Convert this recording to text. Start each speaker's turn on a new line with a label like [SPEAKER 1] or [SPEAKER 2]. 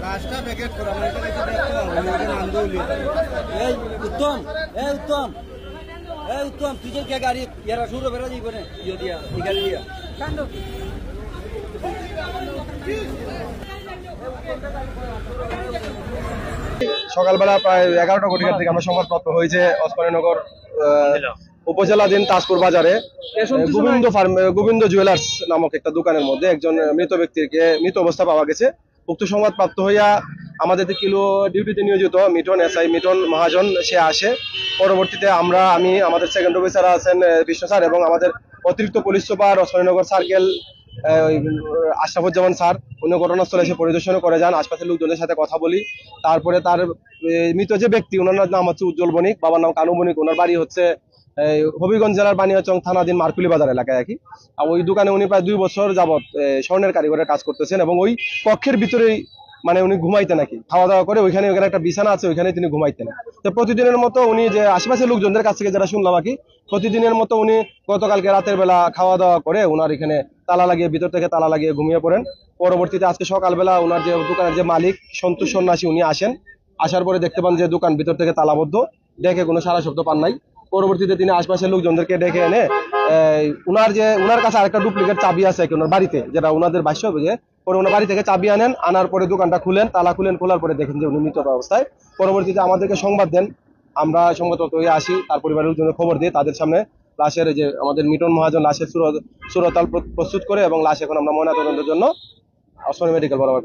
[SPEAKER 1] রাস্তা প্যাকেট করা মানে এটা এই উত্তম তুই যে কে গাড়ি ইয়ারা শুরু বেরা যাইব না ইয়ে দিয়া এই গাড়ি দিয়া কান্দো
[SPEAKER 2] সকালবেলা প্রায় 11টা ঘটিকার থেকে আমরা সংবাদপত্র হয়েছে ওসমানীনগর উপজেলাধীন তাজপুর বাজারে গোবিন্দ জুয়েলার্স নামক একটা দোকানের মধ্যে একজন মৃত অবস্থা পাওয়া গেছে। উক্ত সংবাদ প্রাপ্ত হইয়া আমাদের কিলো ডিউটিতে নিয়োজিত এসআই মিটন মহাজন সে আসে। পরবর্তীতে আমি আমাদের সেকেন্ড অফিসার আছেন বিষ্ণু স্যার এবং আমাদের অতিরিক্ত police super Osmaninagar circle Ashrafuzzaman sir উনি ঘটনাস্থলে এসে পরিদর্শন করে যান। আশপাশের লোকজনের সাথে কথা বলি। তারপরে তার মৃত যে ব্যক্তি ওনার নাম হচ্ছে উজ্জ্বল বণিক, বাবার নাম কানু বণিক, ওনার বাড়ি হচ্ছে হবিগঞ্জ জেলার বানিয়াচং থানাধীন মারকুলি বাজার এলাকায় আর কি। ওই দোকানে উনি প্রায় 2 বছর যাবৎ স্বর্ণের কারিগরের কাজ করতেছেন এবং ওই কক্ষের ভিতরেই মানে উনি ঘুমাইতেন নাকি, খাওয়া দাওয়া করে ওইখানে একটা বিছানা আছে, ওইখানে তিনি ঘুমাইতেন। তো প্রতিদিনের মতো উনি যে আশেপাশের লোকজনদের কাছ থেকে যারা শুনলাম আর কি, প্রতিদিনের মতো উনি গতকালকে রাতের বেলা খাওয়া দাওয়া করে ওনার এখানে তালা লাগিয়ে ভিতর থেকে তালা লাগিয়ে ঘুমিয়ে পড়েন। পরবর্তীতে আজকে সকালবেলা ওনার যে দোকানের যে মালিক সন্তোষ সন্ন্যাসী উনি আসেন। আসার পরে দেখতে পান যে দোকান ভিতর থেকে তালাবদ্ধ, দেখে কোনো সারা শব্দ পান নাই। পরবর্তীতে তিনি আশপাশের লোকজনদেরকে ডেকে এনে উনার কাছে আরেকটা ডুপ্লিকেট চাবি আছে ওনার বাড়িতে, যেটা ওনাদের ভাষ্য বুঝে পরে ওনার বাড়ি থেকে চাবি আনার পরে দোকানটা খুলেন, তালা খোলার পরে দেখেন যে উনি মৃত অবস্থায়। পরবর্তীতে আমাদেরকে সংবাদ দেন, আমরা সংবাদপত্র হয়ে আসি, তার পরিবারের লোকজনের খবর দিয়ে তাদের সামনে লাশের যে আমাদের মিটন মহাজন লাশের সুরতাল প্রস্তুত করে এবং লাশ এখন আমরা ময়নাতদন্তের জন্য ওসমানী মেডিকেল বরাবর